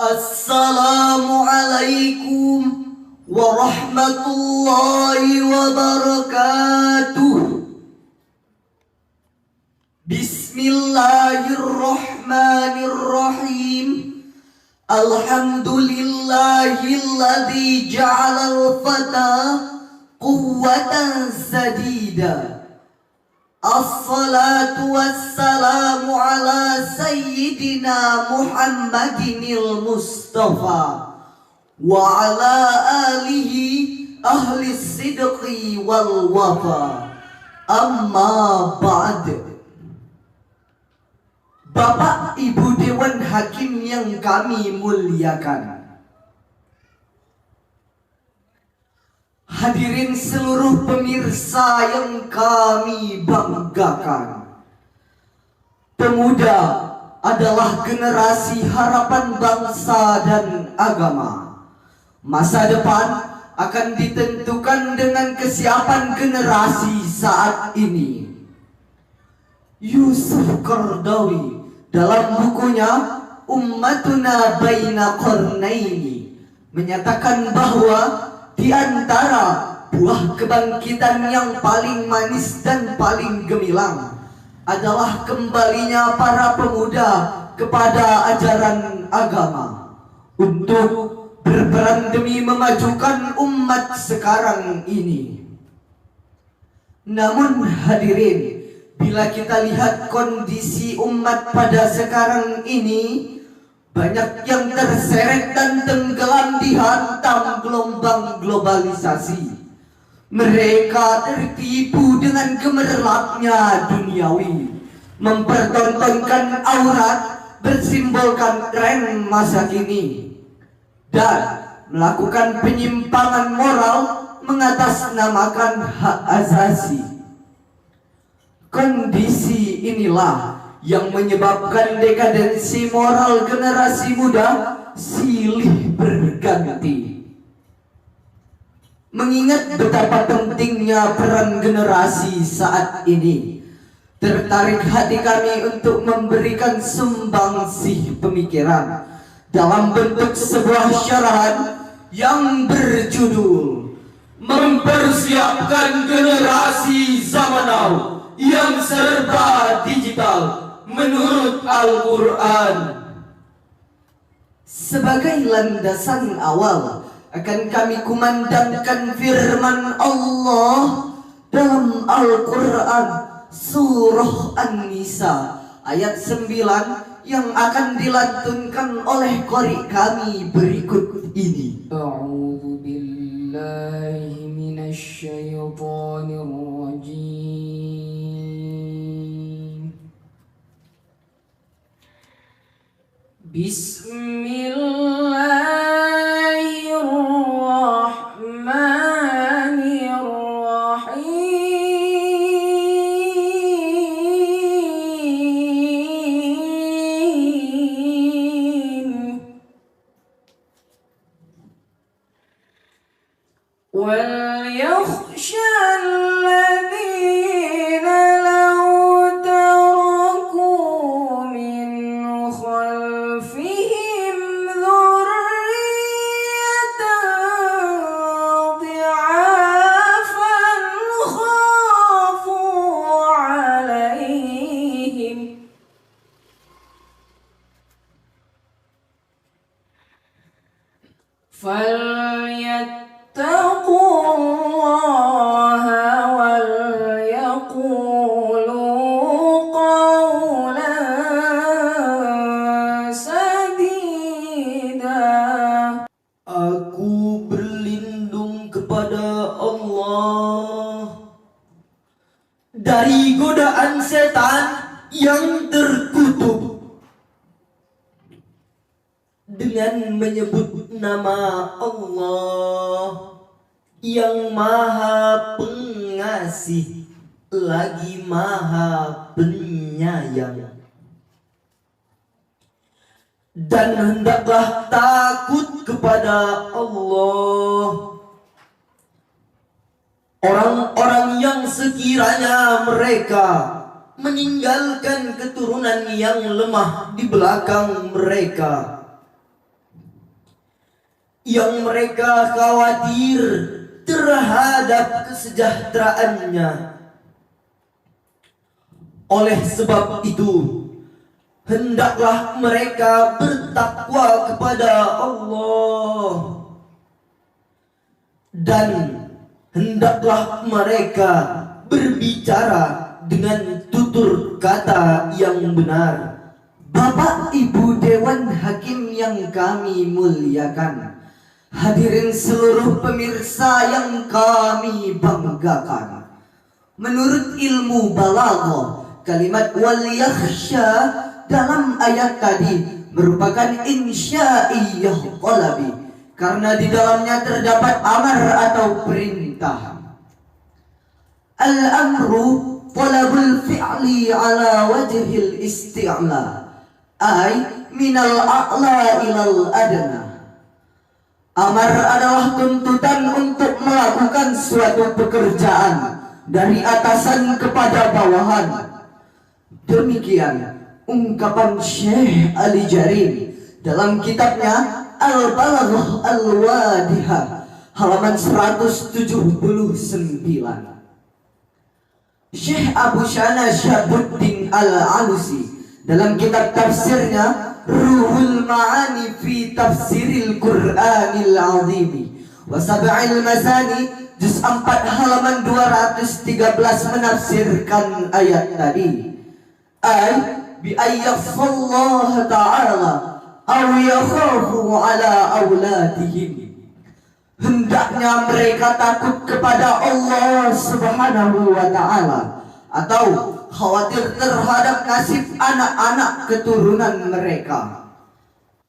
Assalamualaikum warahmatullahi wabarakatuh. Bismillahirrahmanirrahim. Alhamdulillahilladzi ja'alal fata quwwatan sadida. Assalatu wassalamu ala sayyidina Muhammadinil Mustafa wa ala alihi ahli sidqi wal wafa. Amma ba'd. Bapak Ibu Dewan Hakim yang kami muliakan, hadirin seluruh pemirsa yang kami banggakan. Pemuda adalah generasi harapan bangsa dan agama. Masa depan akan ditentukan dengan kesiapan generasi saat ini. Yusuf Qaradawi dalam bukunya Ummatuna Baina Qarnaini menyatakan bahwa di antara buah kebangkitan yang paling manis dan paling gemilang adalah kembalinya para pemuda kepada ajaran agama untuk berperan demi memajukan umat sekarang ini. Namun hadirin, bila kita lihat kondisi umat pada sekarang ini, banyak yang terseret dan tenggelam dihantam gelombang globalisasi. Mereka tertipu dengan gemerlapnya duniawi, mempertontonkan aurat bersimbolkan tren masa kini, dan melakukan penyimpangan moral mengatasnamakan hak asasi. Kondisi inilah yang menyebabkan dekadensi moral generasi muda silih berganti. Mengingat betapa pentingnya peran generasi saat ini, tertarik hati kami untuk memberikan sumbangsih pemikiran dalam bentuk sebuah syarahan yang berjudul Mempersiapkan Generasi Zaman Now yang serba digital menurut Al-Quran. Sebagai landasan awal, akan kami kumandangkan firman Allah dalam Al-Quran Surah An-Nisa ayat 9 yang akan dilantunkan oleh qari kami berikut ini. A'udzu billahi minasy syaithanir rajim. Bismillahirrahmanirrahim. وَلْيَخْشَ الَّذِينَ لَوْ تَرَكُوا مِنْ خَلْفِهِمْ ذُرِّيَّةً ضِعَافًا خَافُوا عَلَيْهِمْ فَلْيَتَّقُوا اللَّهَ وَلْيَقُولُوا قَوْلًا سَدِيدًا. Aku berlindung kepada Allah dari godaan setan yang terkutuk dengan menyebut nama Allah yang Maha Pengasih lagi Maha Penyayang. Dan hendaklah takut kepada Allah orang-orang yang sekiranya mereka meninggalkan keturunan yang lemah di belakang mereka, yang mereka khawatir terhadap kesejahteraannya. Oleh sebab itu, hendaklah mereka bertakwa kepada Allah, dan hendaklah mereka berbicara dengan tutur kata yang benar. Bapak Ibu Dewan Hakim yang kami muliakan, hadirin seluruh pemirsa yang kami banggakan. Menurut ilmu balaghah, kalimat wal yakhsha dalam ayat tadi merupakan insyaiyah qalabi, karena di dalamnya terdapat amar atau perintah. Al-amru talabul fi'li ala wajhil isti'la, ay minal a'la ilal adna. Amar adalah tuntutan untuk melakukan suatu pekerjaan dari atasan kepada bawahan. Demikian ungkapan Syekh Ali Jarim dalam kitabnya Al-Balaghah Al-Wadihah halaman 179. Syekh Abu Shana Syabuddin Al-Alusi dalam kitab tafsirnya Ruhul Ma'ani fi Tafsiril Qur'anil Azim wa Sab'il Masani juz 4 halaman 213 menafsirkan ayat tadi, ay bi ayyakhullah ta'ala aw yakhafu ala auladihim, hendaknya mereka takut kepada Allah Subhanahu wa ta'ala atau khawatir terhadap nasib anak-anak keturunan mereka.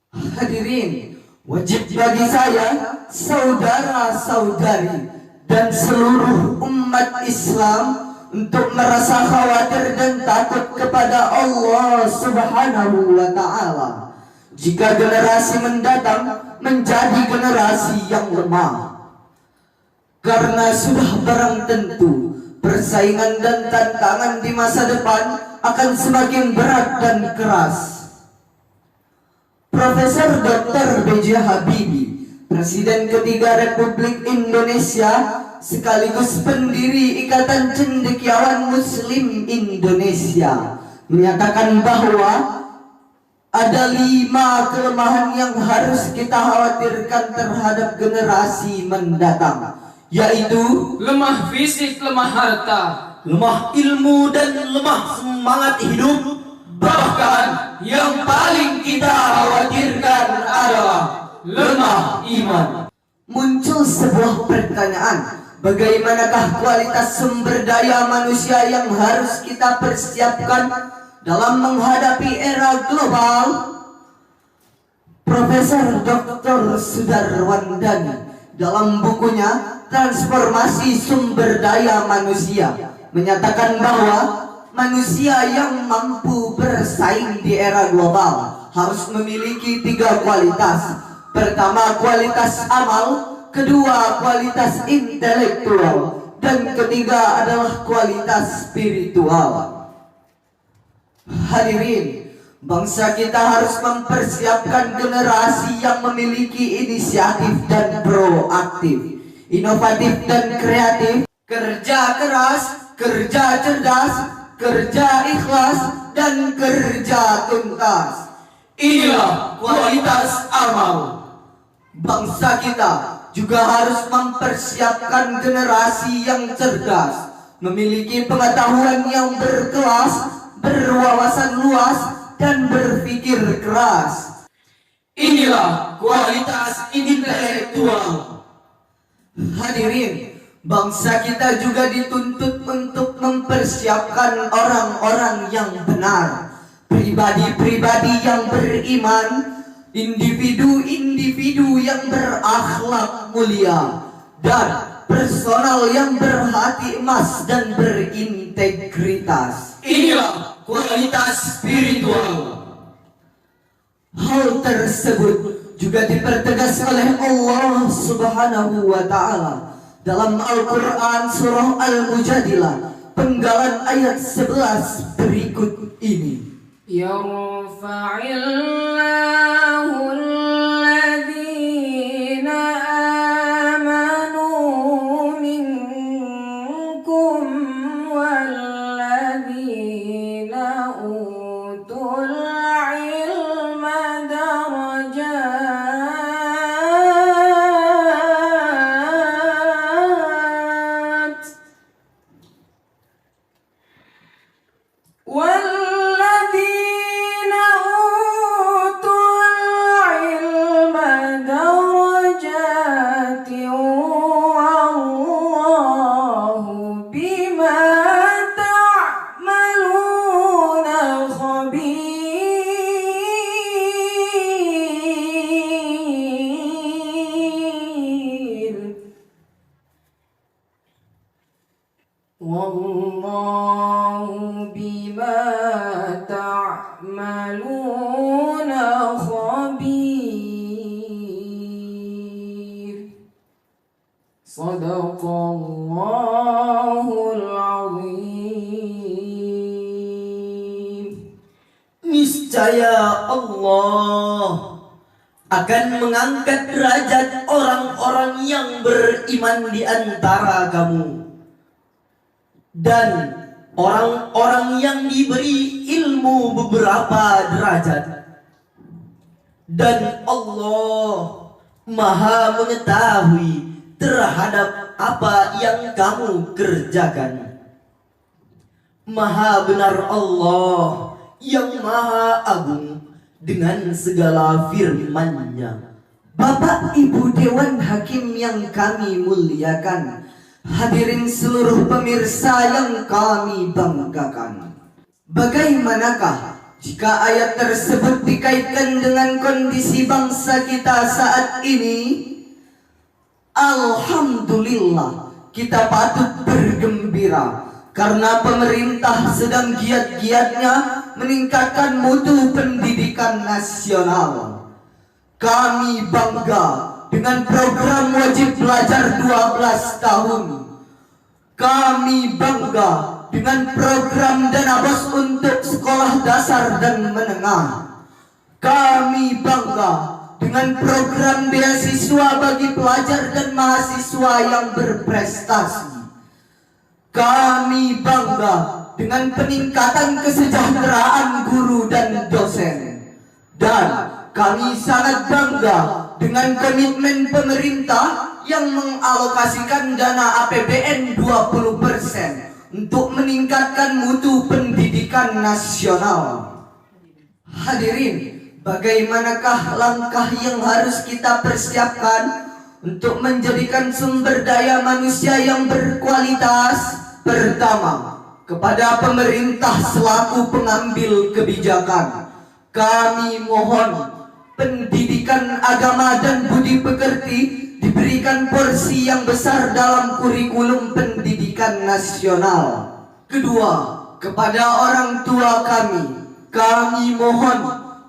Hadirin, wajib bagi saya, saudara-saudari, dan seluruh umat Islam untuk merasa khawatir dan takut kepada Allah Subhanahu wa ta'ala jika generasi mendatang menjadi generasi yang lemah. Karena sudah barang tentu persaingan dan tantangan di masa depan akan semakin berat dan keras. Profesor Dr. B.J. Habibie, Presiden ketiga Republik Indonesia sekaligus pendiri Ikatan Cendekiawan Muslim Indonesia, menyatakan bahwa ada 5 kelemahan yang harus kita khawatirkan terhadap generasi mendatang, yaitu lemah fisik, lemah harta, lemah ilmu, dan lemah semangat hidup. Bahkan yang paling kita khawatirkan adalah lemah iman. Muncul sebuah pertanyaan, bagaimanakah kualitas sumber daya manusia yang harus kita persiapkan dalam menghadapi era global? Profesor Dr. Sudarwandani dalam bukunya Transformasi Sumber Daya Manusia menyatakan bahwa manusia yang mampu bersaing di era global harus memiliki 3 kualitas. Pertama, kualitas amal, kedua, kualitas intelektual, dan ketiga adalah kualitas spiritual. Hadirin, bangsa kita harus mempersiapkan generasi yang memiliki inisiatif dan proaktif, inovatif dan kreatif, kerja keras, kerja cerdas, kerja ikhlas, dan kerja tuntas. Inilah kualitas amal. Bangsa kita juga harus mempersiapkan generasi yang cerdas, memiliki pengetahuan yang berkelas, berwawasan luas, dan berpikir keras. Inilah kualitas intelektual. Hadirin, bangsa kita juga dituntut untuk mempersiapkan orang-orang yang benar, pribadi-pribadi yang beriman, individu-individu yang berakhlak mulia, dan personal yang berhati emas dan berintegritas. Inilah kualitas spiritual. Hal tersebut juga dipertegas oleh Allah Subhanahu wa ta'ala dalam Al-Quran surah Al-Mujadilah penggalan ayat 11 berikut ini. Yarfa'illahu alladhina والله بما تعملون خبير صدق الله العظيم. Niscaya Allah akan mengangkat derajat orang-orang yang beriman di antara kamu, dan orang-orang yang diberi ilmu beberapa derajat. Dan Allah Maha mengetahui terhadap apa yang kamu kerjakan. Maha benar Allah yang Maha Agung dengan segala firman-Nya. Bapak Ibu Dewan Hakim yang kami muliakan, hadirin seluruh pemirsa yang kami banggakan. Bagaimanakah jika ayat tersebut dikaitkan dengan kondisi bangsa kita saat ini? Alhamdulillah, kita patut bergembira karena pemerintah sedang giat-giatnya meningkatkan mutu pendidikan nasional. Kami bangga dengan program wajib belajar 12 tahun. Kami bangga dengan program dana bos untuk sekolah dasar dan menengah. Kami bangga dengan program beasiswa bagi pelajar dan mahasiswa yang berprestasi. Kami bangga dengan peningkatan kesejahteraan guru dan dosen. Dan kami sangat bangga dengan komitmen pemerintah yang mengalokasikan dana APBN 20% untuk meningkatkan mutu pendidikan nasional. Hadirin, bagaimanakah langkah yang harus kita persiapkan untuk menjadikan sumber daya manusia yang berkualitas? Pertama, kepada pemerintah selaku pengambil kebijakan, kami mohon pendidikan agama dan budi pekerti diberikan porsi yang besar dalam kurikulum pendidikan nasional. Kedua, kepada orang tua kami mohon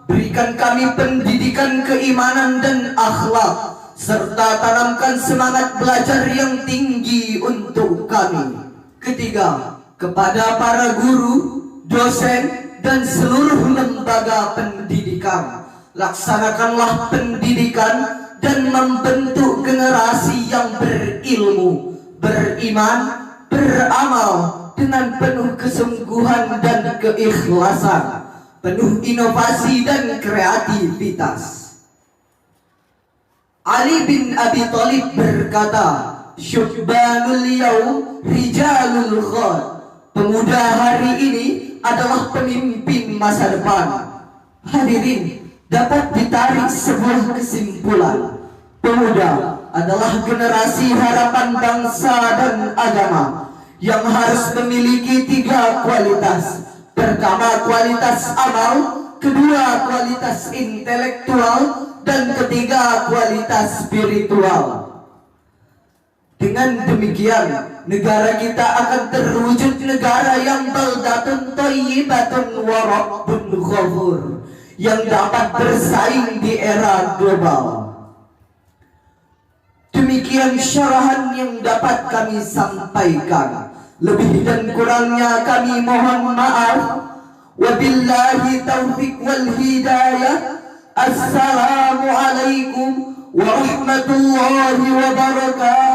berikan kami pendidikan keimanan dan akhlak, serta tanamkan semangat belajar yang tinggi untuk kami. Ketiga, kepada para guru, dosen, dan seluruh lembaga pendidikan, laksanakanlah pendidikan dan membentuk generasi yang berilmu, beriman, beramal dengan penuh kesungguhan dan keikhlasan, penuh inovasi dan kreativitas. Ali bin Abi Thalib berkata, "Syubbanul yaum rijalul ghad." Pemuda hari ini adalah pemimpin masa depan. Hadirin, dapat ditarik sebuah kesimpulan. Pemuda adalah generasi harapan bangsa dan agama yang harus memiliki 3 kualitas. Pertama, kualitas amal, kedua, kualitas intelektual, dan ketiga, kualitas spiritual. Dengan demikian, negara kita akan terwujud negara yang baldatun thayyibatun wa rabbun ghafur, yang dapat bersaing di era global. Demikian syarahan yang dapat kami sampaikan. Lebih dan kurangnya kami mohon maaf. Wabillahi taufiq wal hidayah. Assalamualaikum warahmatullahi wabarakatuh.